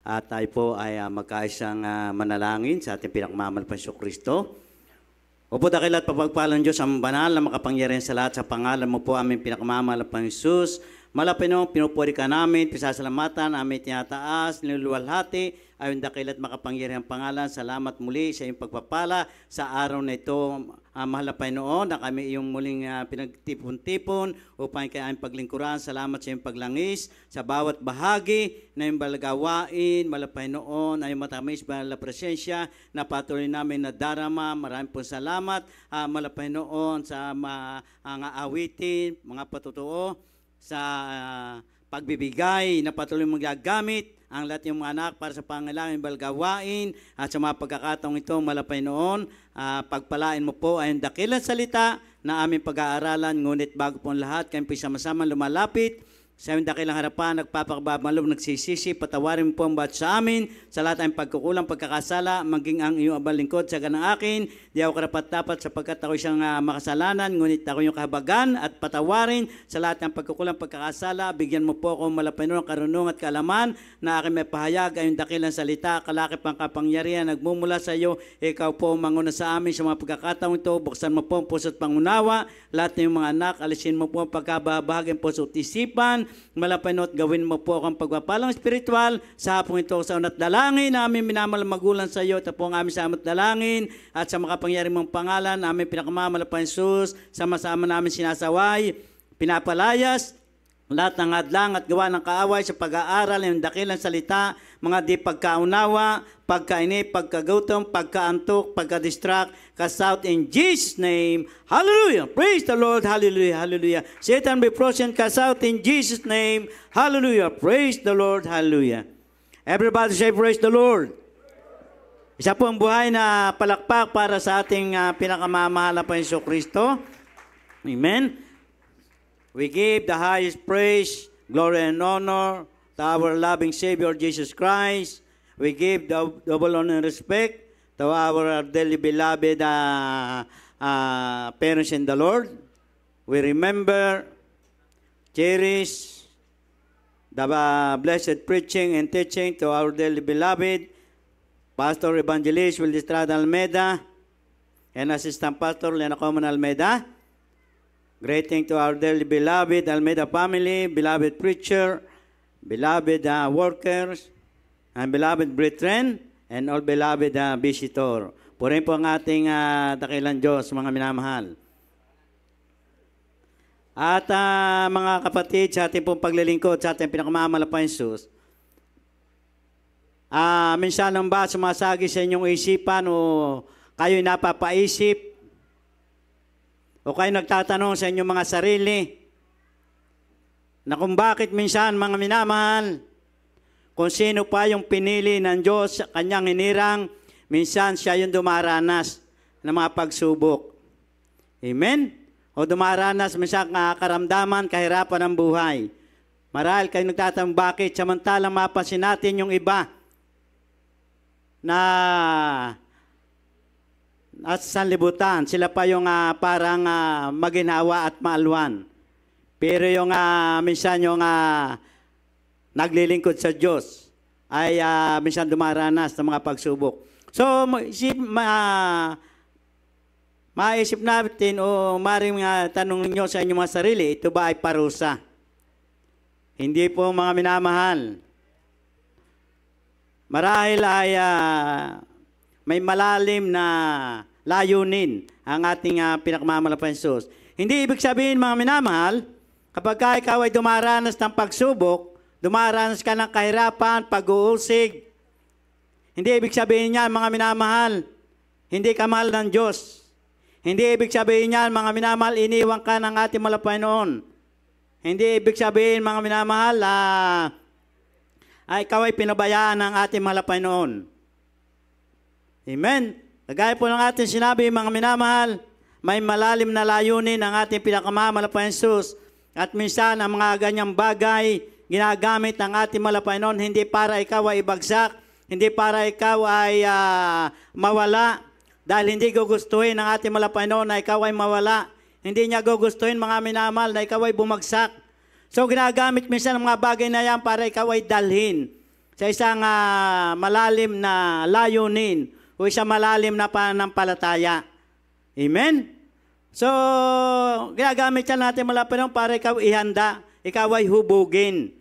at tayo po ay magkaisang manalangin sa ating pinakmamahal na Panginoong Kristo. Opo, dakil at papagpalang Diyos ang banal na makapangyarihan sa lahat, sa pangalan mo po aming pinakmamahal na Panginoong Jesus. Malapinong pinupuri ka namin, pisasalamatan, aming tinataas, niluluwalhati, ayon dakil at makapangyarihan pangalan. Salamat muli sa iyong pagpapala sa araw na ito. Mahal na Panginoon, na kami iyong muling pinagtipon-tipon upang kayo aming paglingkuran. Salamat sa iyong paglangis sa bawat bahagi na iyong balagawain. Mahal na Panginoon, ay matamis ba na presensya na patuloy namin na darama. Maraming po salamat, mahal na Panginoon, sa mga awitin, mga patutuo, sa pagbibigay na patuloy magagamit ang lahat ng mga anak para sa pangailangan balgawain at sa mga pagkakataong ito, malapay noon, pagpalain mo po ay dakilang salita na aming pag-aaralan, ngunit bago po ang lahat, kami po sama-sama lumalapit sa aming dakilang harapan, nagpapakababalob, nagsisisi, patawarin mo po ang bawat sa amin, sa lahat ng pagkukulang, pagkakasala, maging ang iyong abal lingkod sa ganang akin, di ako karapat-dapat sapagkat ako siyang makasalanan, ngunit ako yung kahabagan at patawarin sa lahat ng pagkukulang, pagkakasala, bigyan mo po ako malapay ng karunungan at kaalaman na aking may pahayag ay yung dakilang salita, kalakip ang kapangyarihan, nagmumula sa iyo, ikaw po manguna sa amin sa mga pagkakataong ito, buksan mo po ang puso at pangunawa, lahat ng mga anak, alisin mo po ang pagkabahagin puso at isipan, malapinot, gawin mo po akong pagpapalang spiritual sa hapong ito sa unat dalangin na aming minamahal magulang sa iyo, tapos ang aming samat dalangin at sa makapangyari mong pangalan, aming pinakamamahal na Jesus, sama-sama namin sinasaway, pinapalayas, lahat ng hadlang at gawa ng kaaway sa pag-aaral ng dakilang salita, mga di pagkaunawa, pagkainip, pagkagutom, pagkaantok, pagka-distract, cast out in Jesus' name. Hallelujah! Praise the Lord! Hallelujah! Hallelujah! Satan be frozen, cast out in Jesus' name. Hallelujah! Praise the Lord! Hallelujah! Everybody say, praise the Lord! Isa po ang buhay na palakpak para sa ating pinakamamahal na Panginoong Kristo. Amen. We give the highest praise, glory, and honor to our loving Savior, Jesus Christ. We give double honor and respect to our dearly beloved parents in the Lord. We remember, cherish the blessed preaching and teaching to our dearly beloved Pastor Evangelist Will Estrada Almeida and Assistant Pastor Lena Coman Almeida. Greeting to our dearly beloved Almeida family, beloved preacher, beloved workers, and beloved brethren, and all beloved visitor. Purihin po ang ating dakilang Diyos, mga minamahal. At mga kapatid, sa ating pong paglilingkod, sa ating pinakamamahal na Jesus, minsan lang ba sumasagi sa inyong isipan o kayo'y napapaisip o kayo nagtatanong sa inyong mga sarili na kung bakit minsan, mga minamahal, kung sino pa yung pinili ng Diyos sa kanyang hinirang, minsan siya yung dumaranas ng mga pagsubok. Amen? O dumaranas minsan karamdaman, kahirapan ng buhay. Marahil kayo nagtatanong bakit, samantalang mapasin natin yung iba na at sanlibutan, sila pa yung parang maginhawa at maalwan. Pero yung minsan yung naglilingkod sa Diyos ay minsan dumaranas ng mga pagsubok. So, maisip natin o maring tanong niyo sa inyong mga sarili, ito ba ay parusa? Hindi po, mga minamahal. Marahil ay may malalim na layunin ang ating pinakamamahal na Jesus. Hindi ibig sabihin, mga minamahal, kapag ikaw ay dumaranas ng pagsubok, dumaranas ka ng kahirapan, pag-uusig, hindi ibig sabihin niyan, mga minamahal, hindi ka mahal ng Diyos. Hindi ibig sabihin niyan, mga minamahal, iniwan ka ng ating mahal na Panginoon. Hindi ibig sabihin, mga minamahal, ay ikaw ay pinabayaan ng ating mahal na Panginoon. Amen. Kagaya po ng ating sinabi, mga minamahal, may malalim na layunin ang ating pinakamamahal na Jesus. At minsan, ang mga ganyang bagay, ginagamit ng ating mahal na Panginoon, hindi para ikaw ay ibagsak, hindi para ikaw ay mawala, dahil hindi gugustuhin ng ating mahal na Panginoon na ikaw ay mawala. Hindi niya gugustuhin, mga minamahal, na ikaw ay bumagsak. So, ginagamit minsan ang mga bagay na yan para ikaw ay dalhin sa isang malalim na layunin o isang malalim na pananampalataya. Amen? So, ginagamit yan natin mula pa para ikaw ihanda, ikaw ay hubugin.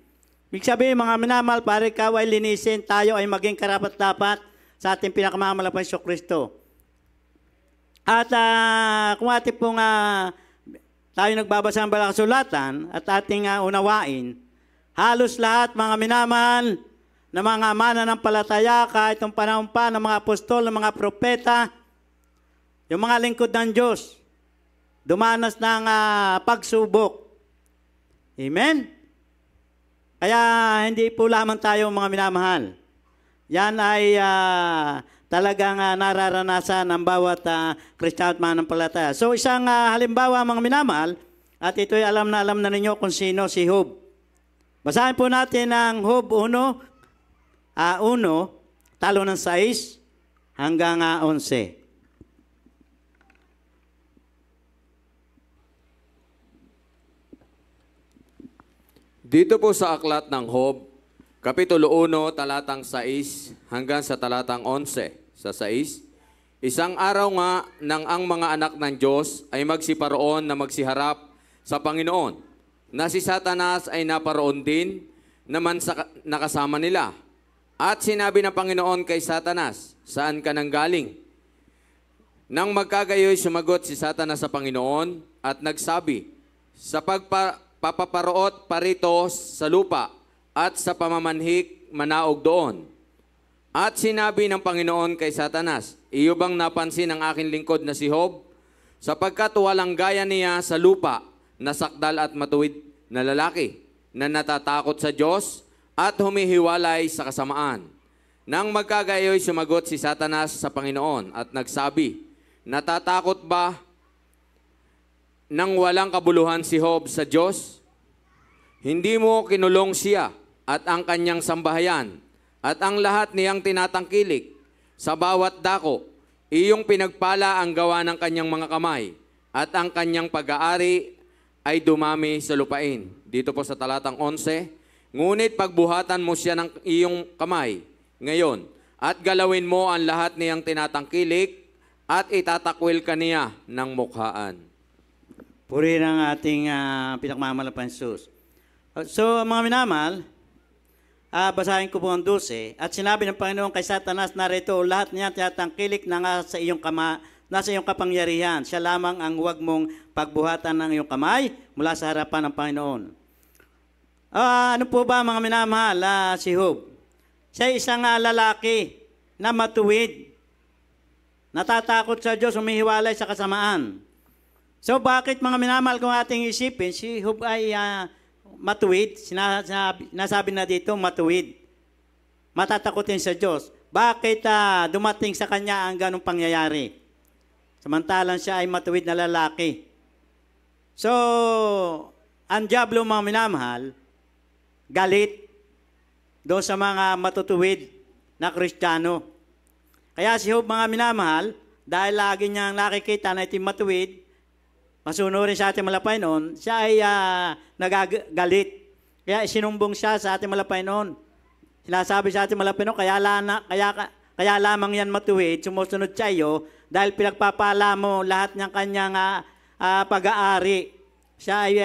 Ibig sabihin, mga minamahal, para ikaw ay linisin, tayo ay maging karapat-dapat sa ating pinakamamahal na Panginoong Kristo. At kung ating pong tayo nagbabasa ng Banal na Kasulatan at ating unawain, halos lahat, mga minamahal, na mga mananampalataya, kahit itong panahon pa ng mga apostol, ng mga propeta, yung mga lingkod ng Diyos, dumanas ng pagsubok. Amen? Kaya hindi po lamang tayo mga minamahal. Yan ay talagang nararanasan ng bawat Kristiyano at mananampalataya. So isang halimbawa mga minamahal, at ito'y alam na ninyo kung sino si Job. Basahin po natin ang Job 1, talo ng 6 hanggang 11. Dito po sa aklat ng Job, Kapitulo 1, talatang 6 hanggang sa talatang 11. Sa 6, isang araw nga nang ang mga anak ng Diyos ay magsiparoon na magsiharap sa Panginoon, na si Satanas ay naparoon din naman sa nakasama nila. At sinabi ng Panginoon kay Satanas, saan ka nang galing? Nang magkagayoy sumagot si Satanas sa Panginoon at nagsabi, sa papaparoot parito sa lupa at sa pamamanhik manaog doon. At sinabi ng Panginoon kay Satanas, iyo bang napansin ang aking lingkod na si Job? Sapagkat walang gaya niya sa lupa na sakdal at matuwid na lalaki na natatakot sa Diyos at humihiwalay sa kasamaan. Nang magkagayoy sumagot si Satanas sa Panginoon at nagsabi, natatakot ba nang walang kabuluhan si Job sa Diyos? Hindi mo kinulong siya at ang kanyang sambahayan at ang lahat niyang tinatangkilik. Sa bawat dako, iyong pinagpala ang gawa ng kanyang mga kamay at ang kanyang pag-aari ay dumami sa lupain. Dito po sa talatang 11, ngunit pagbuhatan mo siya ng iyong kamay ngayon at galawin mo ang lahat niyang tinatangkilik at itatakwil ka niya ng mukhaan. Puri ng ating pinakamamahal na Panginoon. So, mga minamahal, basahin ko po ang 12. At sinabi ng Panginoon kay Satanas, narito lahat niya tinatangkilik na nasa iyong kapangyarihan. Siya lamang ang huwag mong pagbuhatan ng iyong kamay mula sa harapan ng Panginoon. Ano po ba mga minamahal, si Job? Siya isang lalaki na matuwid, natatakot sa Diyos, humihiwalay sa kasamaan. So bakit mga minamahal kung ating isipin, si Job ay matuwid, nasabi na dito matuwid, matatakotin sa Diyos. Bakit dumating sa kanya ang ganong pangyayari? Samantalang siya ay matuwid na lalaki. So, ang diablo mga minamahal, galit doon sa mga matutuwid na Kristiyano. Kaya si Job mga minamahal, dahil lagi niyang nakikita na ito'y matuwid, masunurin sa ating malapay noon, siya ay nagagalit. Kaya isinumbong siya sa ating malapay noon. Sinasabi sa ating malapay noon, kaya lamang yan matuwid, sumusunod sa iyo, dahil pinagpapala mo lahat ng kanyang pag-aari. Siya ay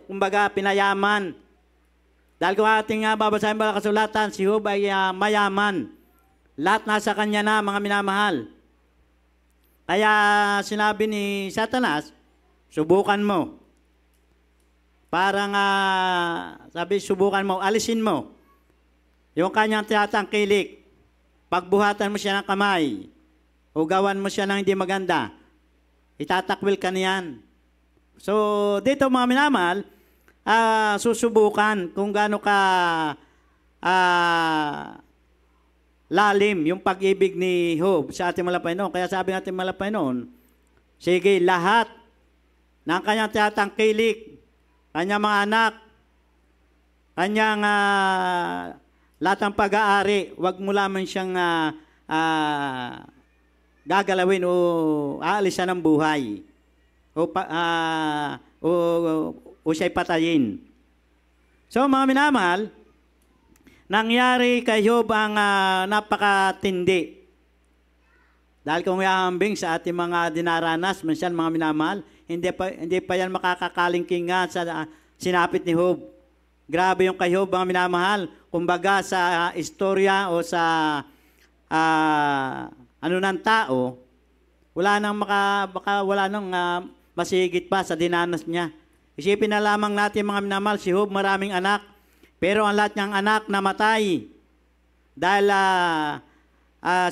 kumbaga pinayaman. Dahil kung ating babasahin ba kasulatan, si Job ay mayaman. Lahat nasa kanya na, mga minamahal. Kaya sinabi ni Satanas, subukan mo. Parang sabi, subukan mo, alisin mo. Yung kanyang tinatangkilik, pagbuhatan mo siya ng kamay, o gawan mo siya ng hindi maganda, itatakwil ka niyan. So, dito mga minamahal, susubukan kung gaano ka lalim yung pag-ibig ni Job sa ating malapay noon. Kaya sabi natin malapay noon, sige, lahat ng kanyang tinatangkilik, kanyang mga anak, kanyang lahat ng pag-aari, wag mo lamang siyang gagalawin o aalisan ng buhay o siya'y patayin. So mga minamahal, nangyari kay Job ang napakatindi. Dahil kung ihahambing sa ating mga dinaranas, minsan mga minamahal, hindi pa yan makakakalingkingan sa sinapit ni Job. Grabe yung kay Job mga minamahal. Kumbaga sa istorya o sa ano ng tao, wala nang wala nang masigit pa sa dinanas niya. Isipin na lamang natin mga minamahal, si Job maraming anak, pero ang lahat niyang anak namatay. Dahil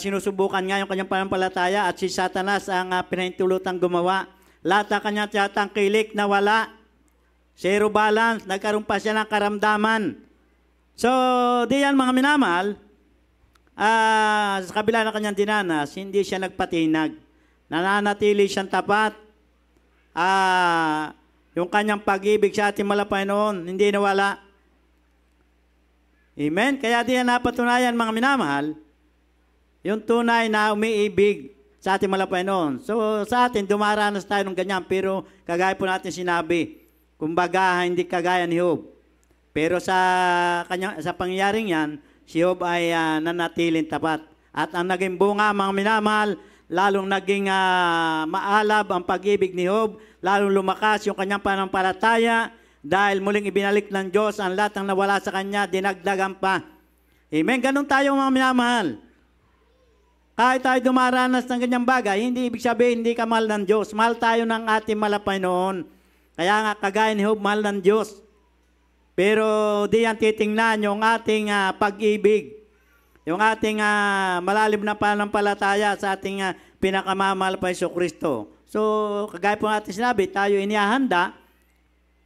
sinusubukan nga yung kanyang panampalataya at si Satanas ang pinahintulutang gumawa. Lahat ng kanyang tiyatangkilik na wala. Zero balance, nagkaroon pa siya ng karamdaman. So, diyan mga minamahal, sa kabila ng kanyang dinanas, hindi siya nagpatinag. Nananatili siyang tapat. Yung kanyang pag-ibig sa ating Panginoon, hindi nawala. Amen? Kaya diyan napatunayan mga minamahal, yung tunay na umiibig sa ating Panginoon. So sa atin, dumaranas tayo ng ganyan, pero kagaya po natin sinabi, kumbaga hindi kagaya ni Job. Pero sa pangyayaring yan, si Job ay nanatiling tapat. At ang naging bunga mga minamahal, lalong naging maalab ang pag-ibig ni Job, lalong lumakas yung kanyang panampalataya, dahil muling ibinalik ng Diyos ang lahat ng nawala sa kanya, dinagdagan pa. Amen? Ganun tayo mga minamahal. Kahit tayo dumaranas ng ganyang bagay, hindi ibig sabihin hindi ka mahal ng Diyos. Mahal tayo ng ating Panginoon. Kaya nga kagaya ni Job, mahal ng Diyos. Pero di yan titingnan yung ating pag-ibig. Yung ating malalim na pananampalataya sa ating pinakamamahal pa Jesucristo. So, kagaya po natin sinabi, tayo inihahanda,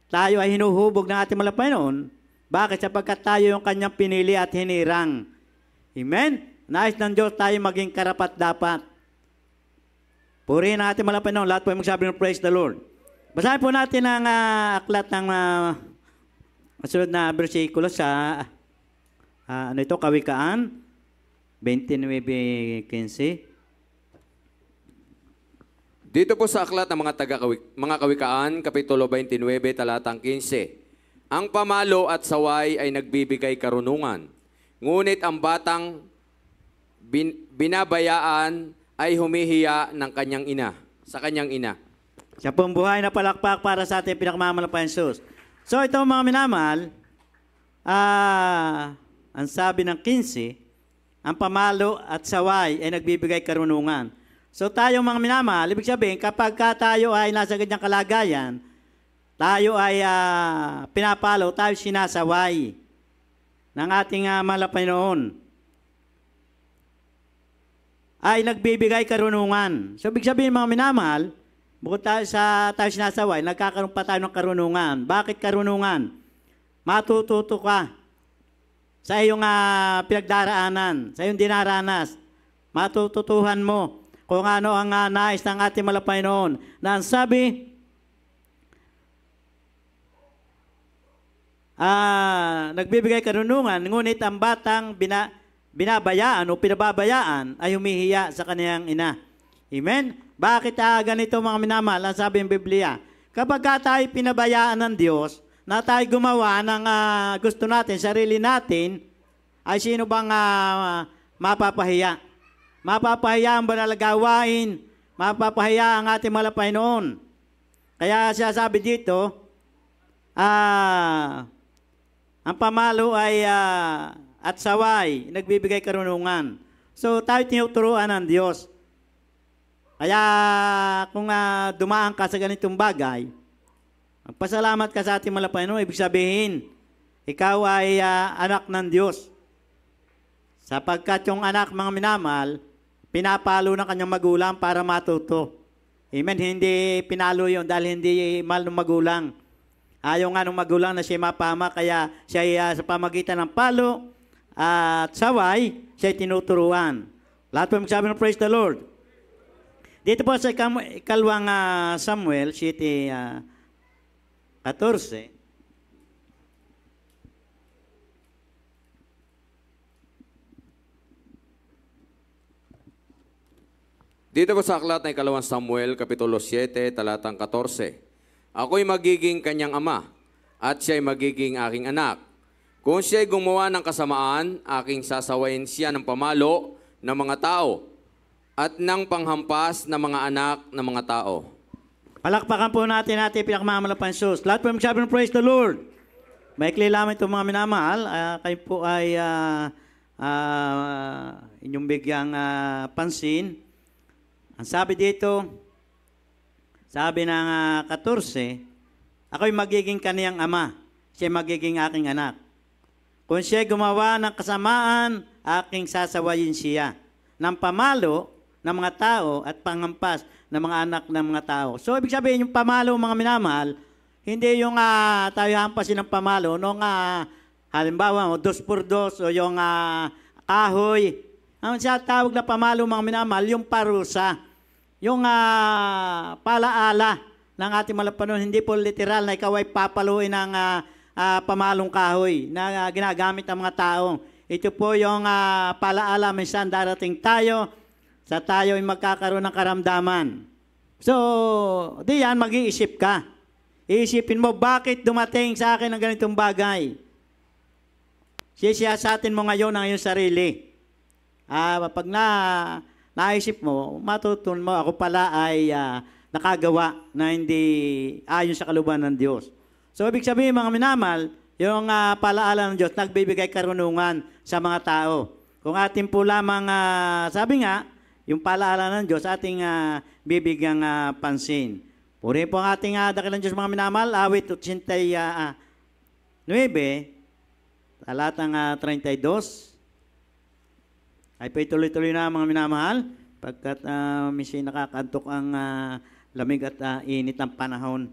tayo ay hinuhubog ng ating Panginoon. Bakit? Sapagkat tayo yung kanyang pinili at hinirang. Amen? Nais ng Diyos tayo maging karapat-dapat. Purihin ang ating Panginoon. Lahat po ay magsabi ng praise the Lord. Basahin po natin ang aklat ng masunod na bersikulo sa Kawikaan 29:15. Dito po sa aklat ng mga Kawikaan, Kapitulo 29, talatang 15. Ang pamalo at saway ay nagbibigay karunungan, ngunit ang batang binabayaan ay humihiya ng kanyang ina, sa kanyang ina. Siya pong buhay na palakpak para sa ating pinakamamahal na Jesus. So ito mga minamahal, ang sabi ng 15, ang pamalo at saway ay nagbibigay karunungan. So tayo mga minamahal, ibig sabihin kapag tayo ay nasa ganyang kalagayan, tayo ay pinapalo, tayo sinasaway ng ating mahal na Panginoon, ay nagbibigay karunungan. So, ibig sabihin mga minamahal, bukod tayo sinasaway, nagkakaroon pa tayo ng karunungan. Bakit karunungan? Matututo ka sa iyong pinagdaraanan, sa iyong dinaranas. Matututuhan mo kung ano ang nais ng ating mahal na Panginoon. Na ang sabi, nagbibigay karunungan, ngunit ang batang binabayaan o pinababayaan ay humihiya sa kaniyang ina. Amen? Bakit ganito mga minamahal? Ang sabi ng Biblia, kapag tayo pinabayaan ng Diyos, na tayo gumawa ng gusto natin, sarili natin, ay sino bang mapapahiya? Mapapahiya ang banal na gawain, mapapahiya ang ating mahal na Panginoon. Kaya siya sabi dito, ang pamalo ay at saway, nagbibigay karunungan. So, tayo tinuturuan ng Diyos. Kaya, kung dumaan ka sa ganitong bagay, magpasalamat ka sa ating mahal na Panginoon, ibig sabihin, ikaw ay anak ng Diyos. Sapagkat yung anak mga minamahal, pinapalo ng kanyang magulang para matuto. Amen? Hindi pinalo yun dahil hindi mahal ng magulang. Ayaw nga ng magulang na siya mapama, kaya siya sa pamagitan ng palo, at saway, siya tinuturuan. Lahat po magsabi ng praise the Lord. Dito po sa ikalawang Samuel, city 14. Dito po sa aklat ng ikalawang Samuel, Kapitulo 7, talatang 14. Ako'y magiging kanyang ama, at siya'y magiging aking anak. Kung siya'y gumawa ng kasamaan, aking sasawayin siya ng pamalo ng mga tao at ng panghampas ng mga anak ng mga tao. Palakpakan po natin pinakmamalapan Diyos. Lahat po magsabi ng praise the Lord. Maikli lamang ito mga minamahal. Kayo po ay inyong bigyang pansin. Ang sabi dito, sabi ng 14, ako'y magiging kaniyang ama, siya magiging aking anak. Kung siya gumawa ng kasamaan, aking sasawayin siya ng pamalo ng mga tao at panghampas ng mga anak ng mga tao. So, ibig sabihin, yung pamalo, mga minamahal, hindi yung tayo hampasin ng pamalo, nung halimbawa, 2x2 o yung kahoy. Ang siya tawag na pamalo, mga minamahal, yung parusa. Yung palaala ng ating malapanon, hindi po literal na ikaw ay papaluin ng pamalong kahoy na ginagamit ng mga tao. Ito po yung palaala, minsan darating tayo, sa tayo ay magkakaroon ng karamdaman. So, di yan, mag-iisip ka. Iisipin mo, bakit dumating sa akin ang ganitong bagay? Sisiyasatin mo ngayon ang iyong sarili. Pag naisip mo, matutunan mo, ako pala ay nakagawa na hindi ayon sa kalooban ng Diyos. So, ibig sabihin, mga minamal, yung palaala ng Diyos, nagbibigay karunungan sa mga tao. Kung atin po lamang, sabi nga, yung palaala ng Diyos, ating bibigyang pansin. Puri po ang ating dakilang Diyos, mga minamal, awit 89, talatang 32. Ay po tuloy-tuloy na mga minamahal, pagkat minsan nakakantok ang lamig at init ng panahon.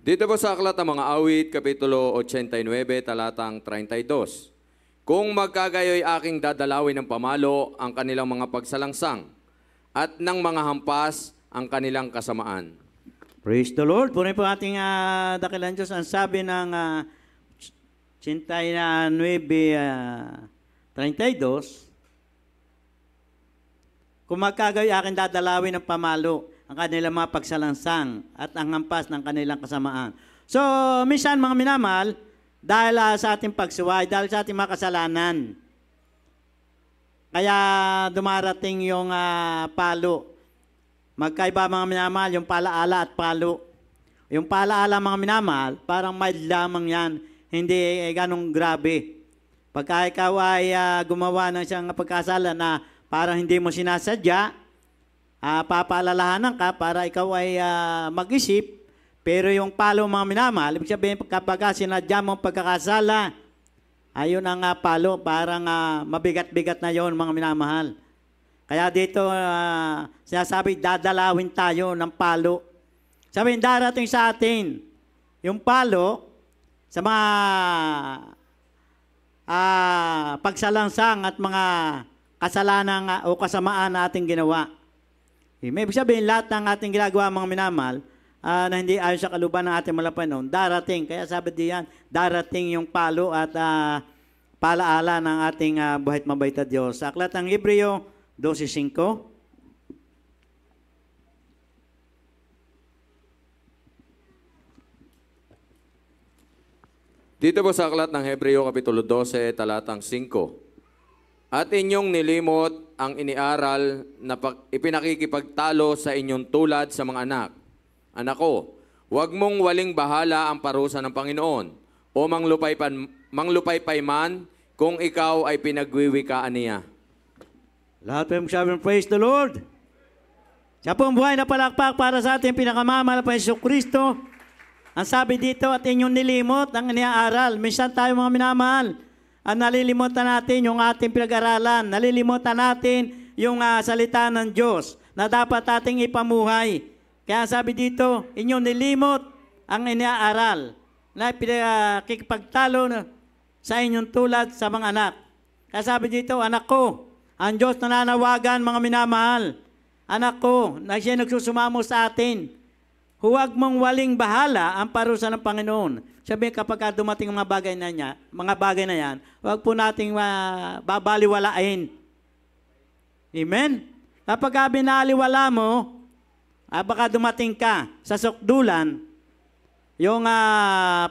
Dito po sa Aklat ng Mga Awit, Kapitulo 89, talatang 32. Kung magkagayo'y aking dadalawin ng pamalo ang kanilang mga pagsalangsang at ng mga hampas ang kanilang kasamaan. Praise the Lord. Puri po ating dakilang Diyos. Ang sabi ng 89:32, kung magkagayo'y aking dadalawin ng pamalo ang kanilang mga pagsalangsang at ang hampas ng kanilang kasamaan. So, minsan mga minamahal, dahil sa ating pagsuway, dahil sa ating mga kasalanan, kaya dumarating yung palo. Magkaiba mga minamahal, yung palaala at palo. Yung palaala mga minamahal, parang mild lamang yan, hindi ganong grabe. Pagka ikaw ay gumawa ng isang pagkasala na parang hindi mo sinasadya, papaalalahanan ka para ikaw ay mag-isip. Pero yung palo mga minamahal, ibig sabihin kapag sinadya mong pagkakasala, ayun ang palo, parang mabigat-bigat na yon mga minamahal. Kaya dito sinasabi, dadalawin tayo ng palo. Sabihin, darating sa atin yung palo sa mga pagsalangsang at mga kasalanan o kasamaan na ating ginawa. Ibig sabihin, lahat ng ating ginagawa mga minamahal, na hindi ayon sa kalooban ng ating malapanon, darating. Kaya sabi diyan, darating yung palo at palaala ng ating buhay at mabait na Diyos. Sa Aklat ng Hebreo 12:5. Dito po sa Aklat ng Hebreo, Kapitulo 12, talatang 5. At inyong nilimot ang iniaral na ipinakikipagtalo sa inyong tulad sa mga anak. Anak ko, huwag mong waling bahala ang parusa ng Panginoon o manglupaypay man kung ikaw ay pinagwiwikaan niya. Lahat po yung sabi, praise the Lord. Siya po ang buhay na palakpak para sa ating pinakamamahal na Hesus Kristo. Ang sabi dito, at inyong nilimot ang iniaaral. Minsan tayo mga minamahal, nalilimutan natin yung ating pinag-aralan. Nalilimutan natin yung salita ng Diyos na dapat ating ipamuhay. Kaya sabi dito, inyong nilimot ang iniaaral na pinakikipagtalo sa inyong tulad sa mga anak. Kaya sabi dito, anak ko, ang Diyos nananawagan mga minamahal. Anak ko, na siya nagsusumamo sa atin. Huwag mong waling bahala ang parusa ng Panginoon. Sabi kapag dumating mga bagay na yan, huwag po nating babaliwalain. Amen? Kapag binaliwala mo, baka dumating ka sa sukdulan, yung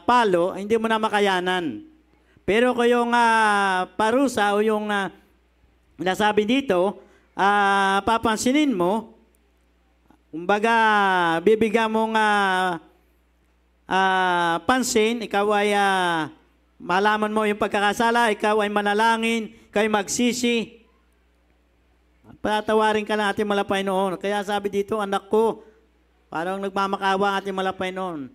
palo, hindi mo na makayanan. Pero kung yung parusa o yung nasabi dito, papansinin mo, kumbaga, bibigyan mong pansin, ikaw ay malaman mo yung pagkakasala, ikaw ay manalangin, ikaw ay magsisi. Patatawarin ka ng ating malapay noon. Kaya sabi dito, anak ko, parang nagmamakawa ang ating malapay noon.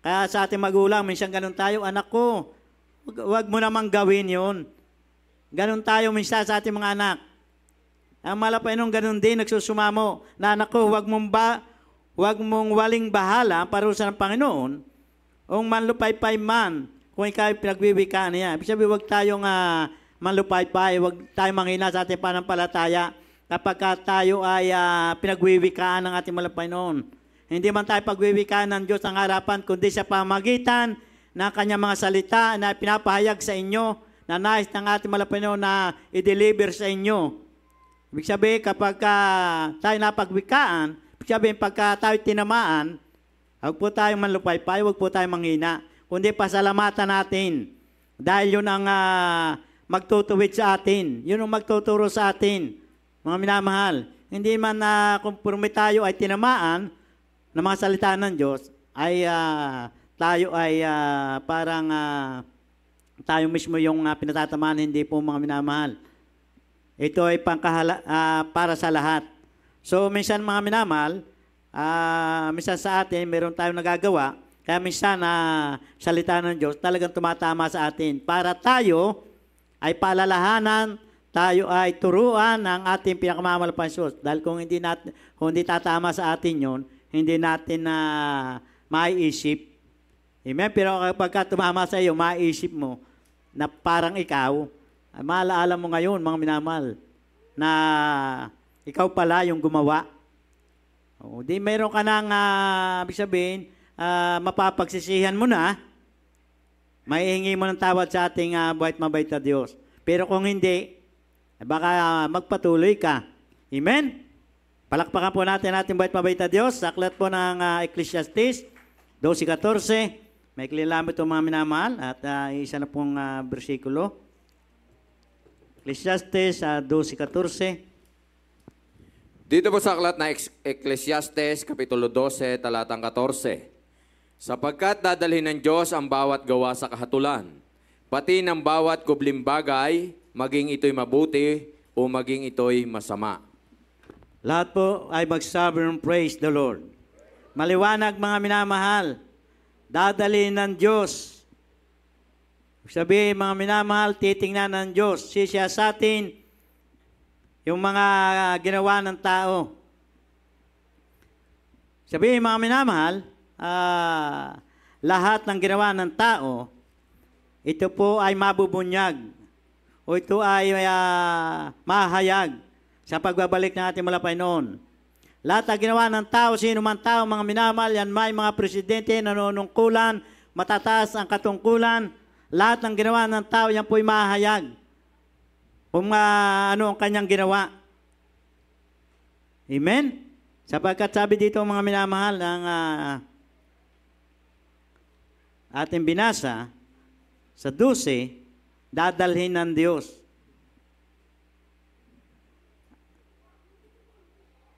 Kaya sa ating magulang, minsan ganun tayo, anak ko, wag mo namang gawin yon. Ganun tayo minsan sa ating mga anak. Ang malapay noon, ganun din, nagsusumamo. Na anak ko, wag mong waling bahala parusa ng Panginoon, o manlupaypay man, kung ikaw ay pinagwiwikaan niya. Ibig sabihin, huwag tayong manlupaypay, huwag tayong manghina sa ating panampalataya kapag tayo ay pinagwiwikaan ng ating malapay noon. Hindi man tayo pagwiwikaan ng Diyos ang harapan, kundi sa pamagitan ng kanyang mga salita na pinapahayag sa inyo, na nais ng ating malapay noon na i-deliver sa inyo. Ibig sabihin, kapag tayo napagwikaan, ibig sabihin, pagka tayo tinamaan, huwag po tayong manlupaypay, huwag po tayong manghina, kundi pasalamatan natin. Dahil yun ang magtutuwid sa atin. Yun ang magtuturo sa atin, mga minamahal. Hindi man kung tayo ay tinamaan ng mga salita ng Diyos, ay tayo ay parang tayo mismo yung pinatatamaan, hindi po mga minamahal. Ito ay para sa lahat. So, minsan mga minamahal, minsan sa atin, meron tayong nagagawa, kaya minsan salita ng Diyos talagang tumatama sa atin. Para tayo ay palalahanan, tayo ay turuan ng ating pinakamamalaking Diyos. Dahil kung hindi tatama sa atin yon, hindi natin maiisip. Amen? Pero kapag tumama sa iyo, maiisip mo na parang ikaw, maalaala mo ngayon, mga minamahal, na ikaw pala yung gumawa. O, di meron ka nang, ibig sabihin, mapapagsisihan mo na, maihingi mo ng tawad sa ating buhay at mabait na Diyos. Pero kung hindi, baka magpatuloy ka. Amen? Palakpakan po natin ating buhay at mabait na Diyos. Sa aklat po ng Ecclesiastes 12:14. May kililamit ito mga minamahal at isa na pong bersikulo. Ecclesiastes 12:14. Dito po sa aklat na Ecclesiastes, Kapitulo 12, talatang 14. Sapagkat dadalhin ng Diyos ang bawat gawa sa kahatulan, pati ng bawat kublim bagay, maging ito'y mabuti o maging ito'y masama. Lahat po ay magsabi ng praise the Lord. Maliwanag mga minamahal, dadalhin ng Diyos. Sabihin mga minamahal, titingnan ng Diyos. Siya sa atin yung mga ginawa ng tao. Sabihin mga minamahal, lahat ng ginawa ng tao, ito po ay mabubunyag o ito ay mahayag sa pagbabalik ng ating malapay noon. Lahat ng ginawa ng tao, sino man tao, mga minamahal, yan may mga presidente, nanunungkulan, matataas ang katungkulan, lahat ng ginawa ng tao, yan po ay mahayag kung ano ang kanyang ginawa. Amen? Sapagkat sabi dito mga minamahal ng ating binasa sa 12, dadalhin ng Diyos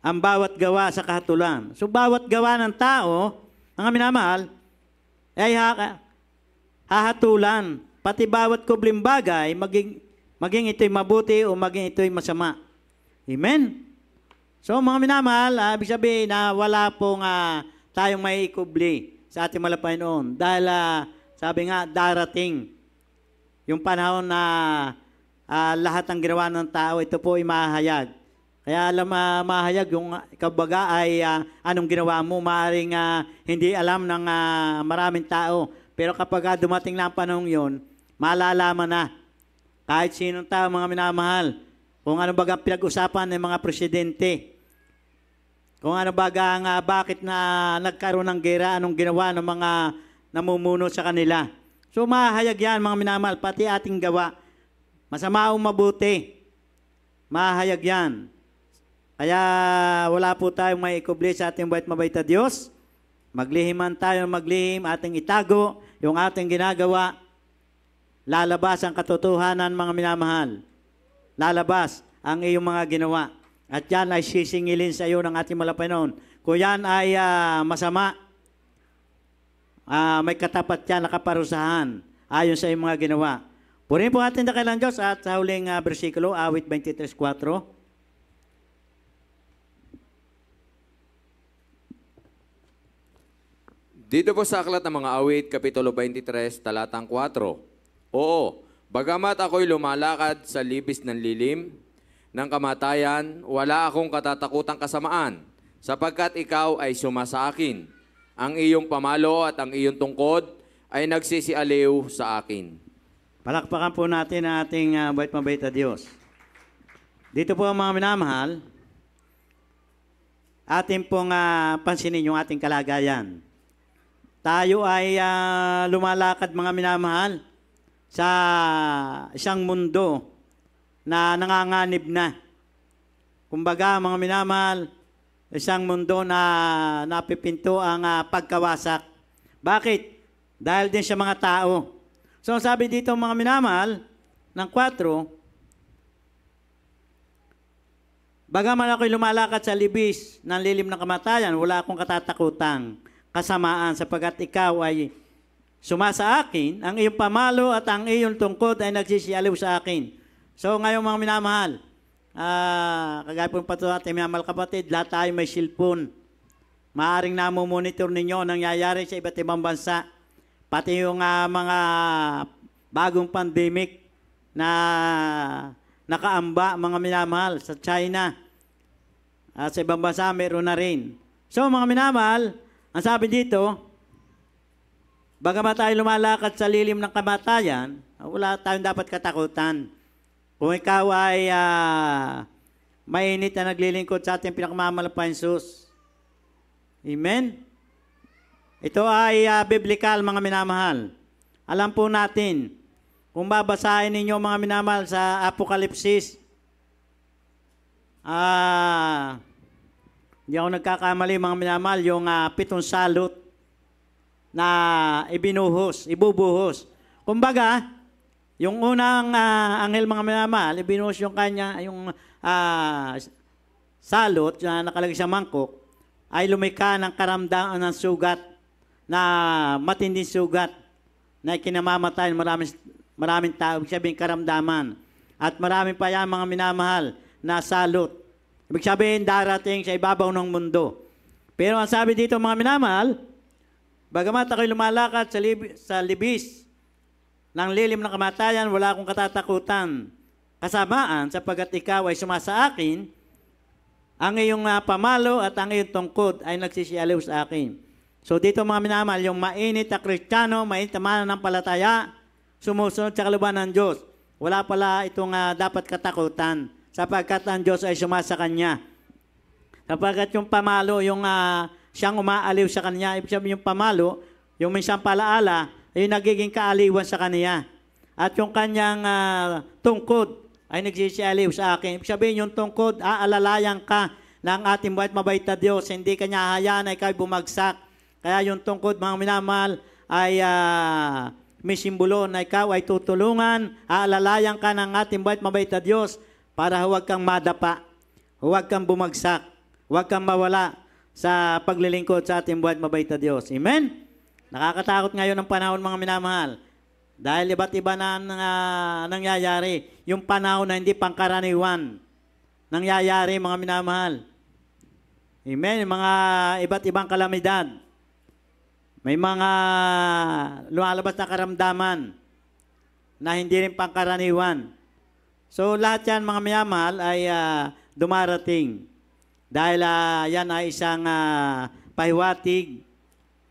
ang bawat gawa sa kahatulan. So bawat gawa ng tao, mga minamahal, ay hahatulan. Pati bawat kublim bagay, maging ito'y mabuti o maging ito'y masama. Amen? So mga minamahal, ibig sabihin na wala pong tayong may ikubli sa ating malapay noon. Dahil sabi nga, darating yung panahon na lahat ng ginawa ng tao, ito po ay mahayag. Kaya alam mahayag yung kabaga ay anong ginawa mo, maaaring hindi alam ng maraming tao. Pero kapag dumating na ang panahon yon, malalaman na kahit sinong tao mga minamahal, kung ano bagang pinag-usapan ng mga presidente, kung ano bagang bakit na nagkaroon ng gera, anong ginawa ng mga namumuno sa kanila. So mahayag yan mga minamahal, pati ating gawa. Masama o mabuti, mahayag yan. Kaya wala po tayong may ikubli sa ating buhay at mabait na Diyos. Maglihiman tayo, maglihim, ating itago yung ating ginagawa. lalabas ang katotohanan, mga minamahal. Lalabas ang iyong mga ginawa. At yan ay sisingilin sa iyo ng ating Panginoon. Kung yan ay masama, may katapat yan na kaparusahan ayon sa iyong mga ginawa. Purihin po ating dakilang Diyos at sa huling bersikulo, awit 23:4. Dito po sa Aklat ng Mga Awit, Kapitulo 23, talatang 4. Oo, bagamat ako'y lumalakad sa libis ng lilim ng kamatayan, wala akong katatakutang kasamaan, sapagkat ikaw ay suma sa akin. Ang iyong pamalo at ang iyong tungkod ay nagsisialiw sa akin. Palakpakan po natin ang ating bait-mabait na Diyos. Dito po mga minamahal, atin pong pansinin yung ating kalagayan. Tayo ay lumalakad mga minamahal sa isang mundo na nanganganib na. Kumbaga mga minamahal, isang mundo na napipinto ang pagkawasak. Bakit? Dahil din sa mga tao. So sabi dito mga minamahal, ng 4, bagaman ako'y lumalakad sa libis ng lilim ng kamatayan, wala akong katatakutang kasamaan sapagkat ikaw ay suma sa akin, ang iyong pamalo at ang iyong tungkod ay nagsisialiw sa akin. So ngayon mga minamahal, kagaya po patuloy ating minamahal kapatid, lahat tayo may cellphone. Maaring namomonitor ninyo ang nangyayari sa iba't ibang bansa. Pati yung mga bagong pandemic na nakaamba mga minamahal sa China. At sa ibang bansa meron na rin. So mga minamahal, ang sabi dito, bagamat tayo lumalakad sa lilim ng kamatayan, wala tayong dapat katakutan. Kung ikaw ay mainit na naglilingkod sa ating pinakamamalaking Diyos. Amen? Ito ay biblical mga minamahal. Alam po natin, kung babasahin ninyo mga minamahal sa Apokalipsis, hindi ako nagkakamali mga minamahal, yung 7 salot na ibubuhos. Kumbaga, yung unang anghel mga minamahal, ibinuhos yung kanya, yung salot na nakalagay sa mangkok, ay lumika ng karamdaman ng sugat, na matinding sugat, na kinamamatay maraming tao, ibig sabihin karamdaman. At maraming pa yan mga minamahal na salot. Ibig sabihin, darating sa ibabaw ng mundo. Pero ang sabi dito mga minamahal, bagamat ako'y lumalakad sa libis ng lilim ng kamatayan, wala akong katatakutan kasamaan sapagkat ikaw ay suma sa akin, ang iyong pamalo at ang iyong tungkod ay nagsisialiw sa akin. So dito mga minamahal, yung mainit na Kristiyano, mainit na mananampalataya, sumusunod sa kalooban ng Diyos. Wala pala itong dapat katakutan sapagkat ang Diyos ay suma sa Kanya. Sapagkat yung pamalo, yung siyang umaaliw sa Kanya, ibig sabihin yung pamalo, yung minsan palaala, ay nagiging kaaliwan sa Kanya. At yung Kanyang tungkod ay nagsisialiw sa akin. Ibig sabihin yung tungkod, aalalayan ka ng ating buhat mabait na Diyos, hindi Kanya hayaan ay ikaw bumagsak. Kaya yung tungkod mga minamahal ay may simbolo na ikaw ay tutulungan, aalalayan ka ng ating buhat mabait na Diyos para huwag kang madapa, huwag kang bumagsak, huwag kang mawala sa paglilingkod sa ating buhat mabait na Diyos. Amen? Nakakatakot ngayon ang panahon mga minamahal dahil iba't iba na nangyayari. Yung panahon na hindi pangkaraniwan nangyayari mga minamahal. Amen? Mga iba't ibang kalamidad. May mga lumalabas na karamdaman na hindi rin pangkaraniwan. So lahat yan mga minamahal ay dumarating. Dahil yan ay isang pahiwatig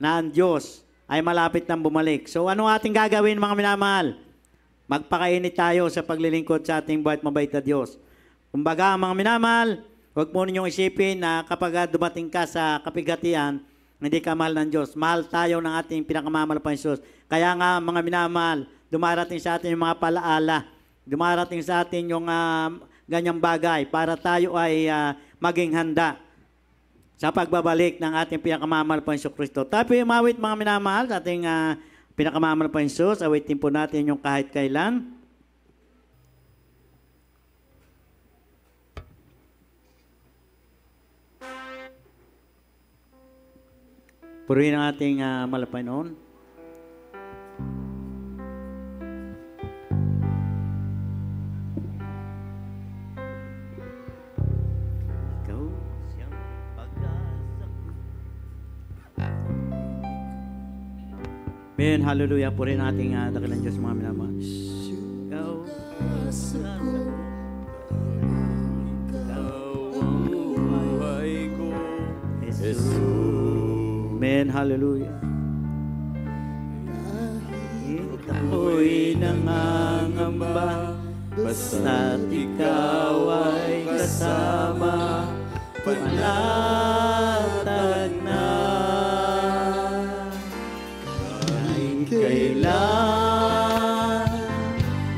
na ang Diyos ay malapit nang bumalik. So ano ating gagawin mga minamahal? Magpakainit tayo sa paglilingkod sa ating buhat mabait na Diyos. Kumbaga mga minamahal, huwag mo ninyong isipin na kapag dumating ka sa kapigatian, hindi ka mahal ng Diyos. Mahal tayo ng ating pinakamamalaking Diyos. Kaya nga mga minamahal, dumarating sa atin yung mga palaala. Dumarating sa atin yung ganyang bagay para tayo ay maging handa sa pagbabalik ng ating pinakamamalaking Kristo. Tayo umawit mga minamahal sa ating pinakamamahal na Panginoong Hesus, awitin po natin yung kahit kailan. Purihin ang ating mahal na Panginoon. Ikaw siyang pag-asa ko. Amen, hallelujah. Purihin ang ating dakilang Diyos, mga minamahal. Ikaw pag-asa ko. Amen, hallelujah. Kahit ako'y nangangamba, basta't ikaw ay kasama, panatag na. Kahit kailan,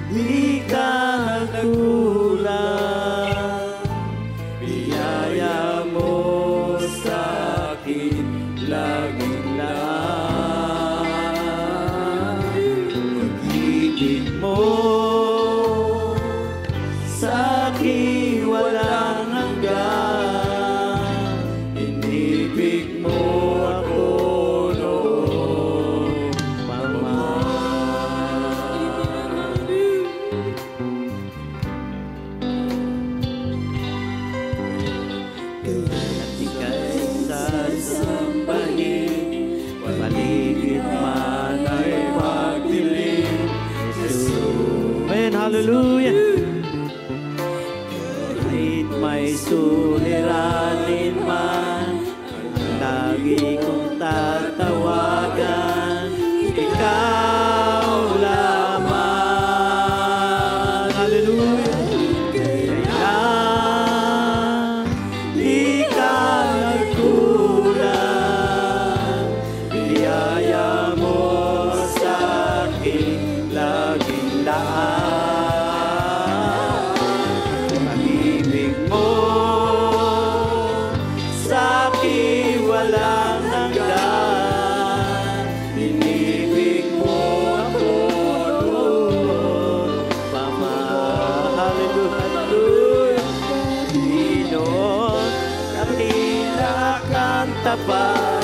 di ka nagkulang, biyaya mo sa akin laging lang. Pag-ibig mo sa akin walang hanggan, inibig mo ako noon pa man. At ika'y sasambahin, paligid man ay magdilim. Jesus. Amen, hallelujah. Kahit may suliranin man, lagi kong tatawagan, ikaw lamang. Hallelujah. Kailan di ka nagkulang, biyaya mo sa akin laging laan. Pag-ibig mo sa akin walang hanggan, inibig mo ako noon pa man. Hallelujah. Panginoon, dakila kang tapat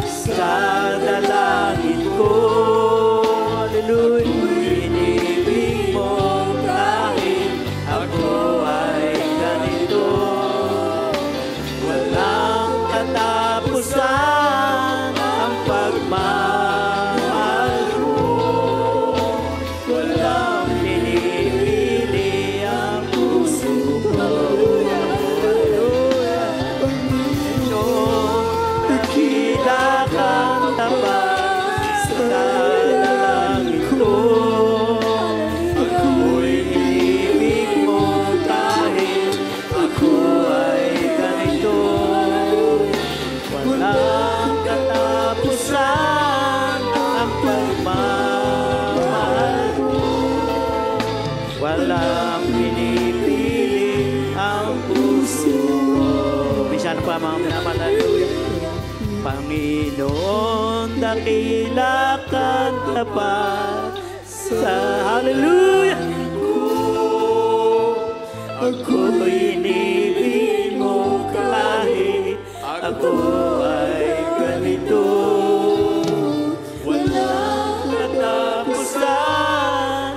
sa dalangin ko. Hallelujah. Inibig mo kahit ako ay ganito. Walang katapusan ang pagmamahal mo. Walang pinipili ang puso ko. Panginoon, dakila kang tapat sa dalangin ko. Ako'y inibig mo kahit ako ay ganito. Walang katapusan ang pagmamahal mo. Walang pinipili ang puso ko. Minsan pa mga minamahal. Panginoon, dakila kang tapat sa hallelujah ko. Ako'y inibig mo kahit ako ay ganito. Walang katapusan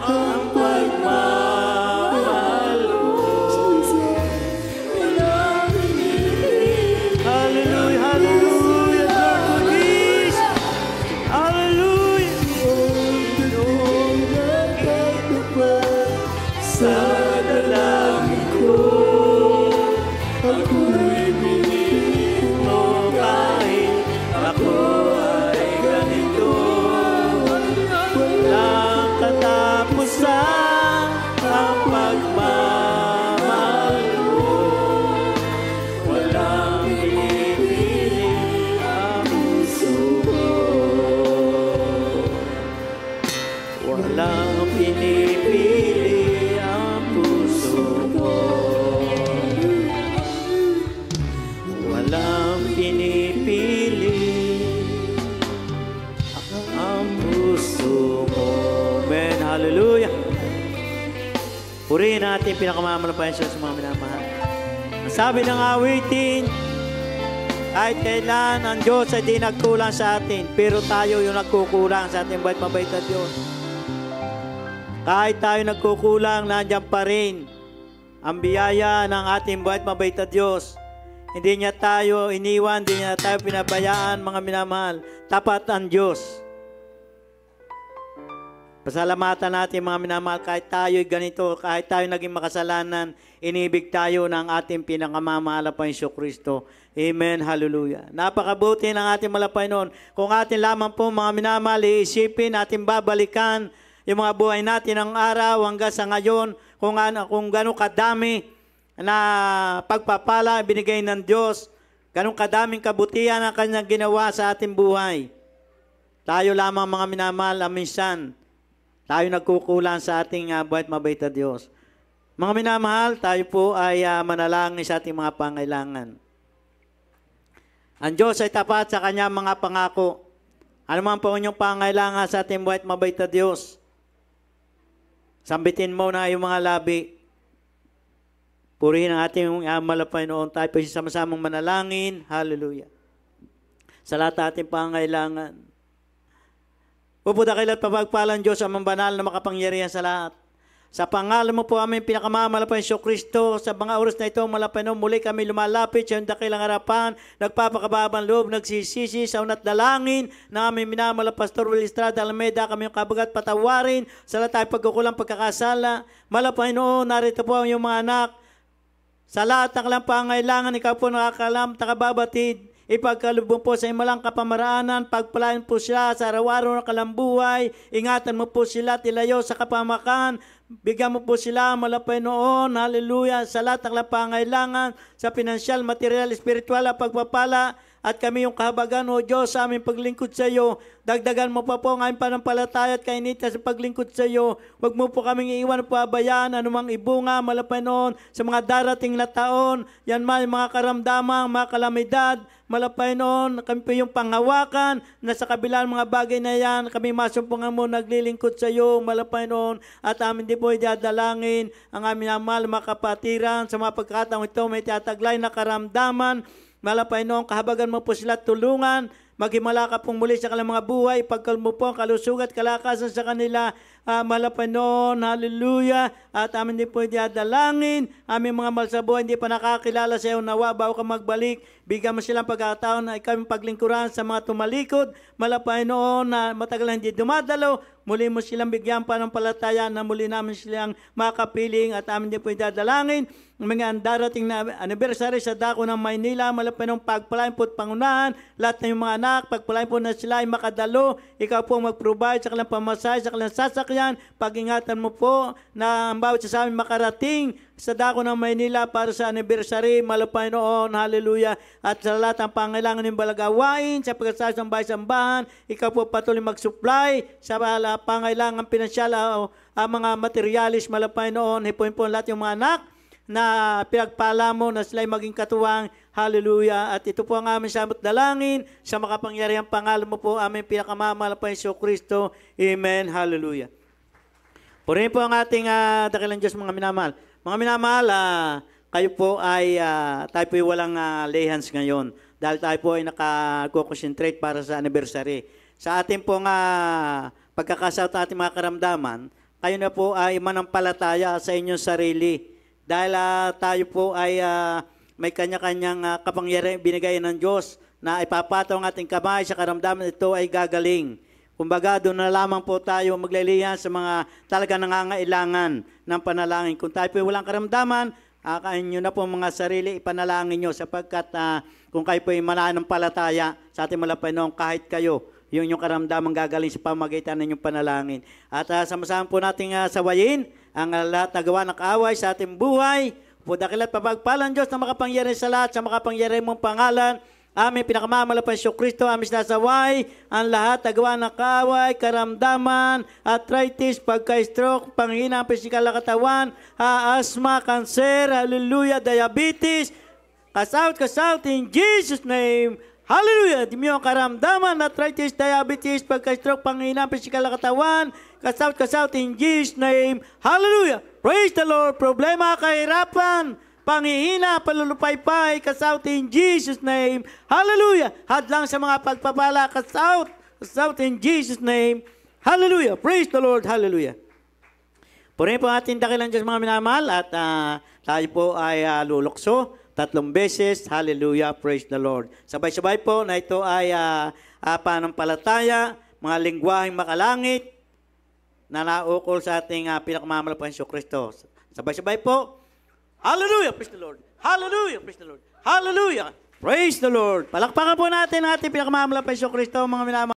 ang pagmamahal mo. Hallelujah, hallelujah, Lord, please. Hallelujah. Panginoon, nakatapat sa dalangin ko. Ako'y binigyan mo kahit Purihin ang ating pinakamamalapayan sa mga minamahal. Ang sabi ng awitin, kahit kailan ang Diyos ay di nagkulang sa atin, pero tayo yung nagkukulang sa ating mabait na Diyos. Kahit tayo nagkukulang, nandiyan pa rin ang biyaya ng ating mabait na Diyos. Hindi niya tayo iniwan, hindi niya tayo pinabayaan, mga minamahal. Tapat ang Diyos. Pasalamatan natin, mga minamahal, kahit tayo'y ganito, kahit tayo naging makasalanan, inibig tayo ng ating pinakamamahal na Panginoong Kristo. Amen, hallelujah. Napakabuti ng ating malapay noon. Kung atin lamang po, mga minamahal, iisipin, ating babalikan yung mga buhay natin ng araw hanggang sa ngayon, kung gano'ng kadami na pagpapala binigay ng Diyos, gano'ng kadaming kabutihan ang Kanyang ginawa sa ating buhay. Tayo lamang, mga minamahal, minsan, tayo nagkukulang sa ating mabait na Diyos. Mga minamahal, tayo po ay manalangin sa ating mga pangailangan. Ang Diyos ay tapat sa Kanyang mga pangako. Ano man po inyong pangailangan sa ating mabait na Diyos, sambitin mo na yung mga labi. Purihin ang ating malapay noon. Tayo po sama-samang manalangin. Hallelujah. Sa lahat ating pangailangan. Upo dakilat papagpalang Diyos ang banal na makapangyarihan sa lahat. Sa pangalan mo po aming pinakamamalapan Isu Kristo, sa mga oras na ito, malapay noon, muli kami lumalapit sa iyong dakilang harapan, nagpapakababang loob, nagsisisi sa unat dalangin na aming minamahal Pastor Will Estrada Alameda, kami yung kabagat patawarin sa lahat tayo pagkukulang pagkakasala. Malapay noon, narito po ang iyong mga anak. Sa lahat ng kanilang pangailangan, ikaw po nakakalam, takababatid. Ipagkalubong po sa imalang kapamaraanan, pagpalain po sila sa araw-araw ng kalambuhay, ingatan mo po sila, tilayo sa kapamakan, bigyan mo po sila malapay noon, hallelujah, sa lahat ng pangailangan, sa pinansyal, material, spiritual, pagpapala, at kami yung kahabagan, O Diyos, sa aming paglingkod sa iyo. Dagdagan mo pa po ang aming panampalataya at kainita sa paglingkod sa iyo. Huwag mo po kaming iiwan po abayaan, anumang ibunga, malapay noon, sa mga darating na taon, yan man, mga karamdamang, mga kalamidad, malapay noon, kami po yung panghawakan, na sa kabilang mga bagay na yan, kami masumpungan mo, naglilingkod sa iyo, malapay noon, at amin din po idadalangin ang aming mahal, mga kapatiran, sa mga pagkataong ito, may tiyataglay na karamdaman, malapay noon, kahabagan mo po sila tulungan, maghimala ka pong muli sa kanilang mga buhay, pagkalmo po ang kalusugat, kalakasan sa kanila, malapay noon, hallelujah, at amin din po idadalangin, aming mga mahal sa buhay, hindi pa nakakilala sa iyo, nawa, bago ka magbalik, bigyan mo silang pagkataon na ikaw yung paglingkuran sa mga tumalikod, malapay noon na matagal na hindi dumadalo, muli mo silang bigyan pa ng palataya na muli namin silang makapiling at amin din po idadalangin. Mga darating na anniversary sa dako ng Maynila, malapay ng pagpalain po at pangunahan, lahat ng mga anak, pagpalain po na sila ay makadalo, ikaw po mag-provide sa kanilang pamasay, sa kanilang sasakyan, pag-ingatan mo po na ang bawat sa amin makarating sa dako ng Maynila para sa anniversary, malapay noon, hallelujah, at sa lahat ng pangailangan ng balagawain, sa pagkasal ng bahay-sambahan, ikaw po patuloy mag-supply sa pangailangan pinansyal, mga materialis, malapay noon, hipuin po lahat yung mga anak, na pinagpala mo na sila'y maging katuwang, hallelujah, at ito po ang aming samot dalangin, sa makapangyarihang pangalan mo po, aming pinakamamahal pa Isu Kristo, amen, hallelujah. Purihin po ang ating dakilang Diyos, mga minamahal. Mga minamahal, kayo po ay, tayo po ay walang lehans ngayon, dahil tayo po ay nakakonsentrate para sa anniversary. Sa ating pong pagkakasal at ating mga karamdaman, kayo na po ay manampalataya sa inyong sarili. Dahil tayo po ay may kanya-kanyang kapangyarihan binigay ng Diyos na ipapataw ang ating kamay sa karamdaman, ito ay gagaling. Kumbaga, doon na lamang po tayo maglilihan sa mga talaga nangangailangan ng panalangin. Kung tayo po walang karamdaman, kain nyo na po mga sarili, ipanalangin nyo sapagkat kung kayo po ay mananampalataya sa ating malapay noon, kahit kayo, yung karamdaman gagaling sa pamagitan ng inyong panalangin. At sama-sama po nating sawayin ang lahat na gawa ng kaaway sa ating buhay. Pudakilat papagpalan Diyos na makapangyarihan sa lahat, sa makapangyarihan mong pangalan. Aming pinakamamahal pa Isu Kristo, aming sinasaway ang lahat na gawa ng kaaway, karamdaman, arthritis, pagka-stroke, panghina ang pisikal na katawan, asthma, cancer, hallelujah, diabetes, cast out in Jesus' name. Hallelujah! Di mo karamdaman, arthritis, diabetes, pagka-stroke, panghina, physical na katawan, kasout in Jesus' name. Hallelujah! Praise the Lord! Problema, kahirapan, panghihina, palulupaypay, kasout in Jesus' name. Hallelujah! Hadlang sa mga pagpapala, kasout in Jesus' name. Hallelujah! Praise the Lord! Hallelujah! Purihin po ating dakilang Diyos mga minamahal at tayo po ay lulukso 3 beses. Hallelujah! Praise the Lord! Sabay-sabay po na ito ay panampalataya, mga lingwaheng makalangit na naukol sa ating pinakamamalapang Kristo. Sabay-sabay po. Hallelujah! Praise the Lord! Hallelujah! Praise the Lord! Hallelujah! Praise the Lord! Palakpakan po natin ang ating pinakamamalapang Kristo mga minamahal.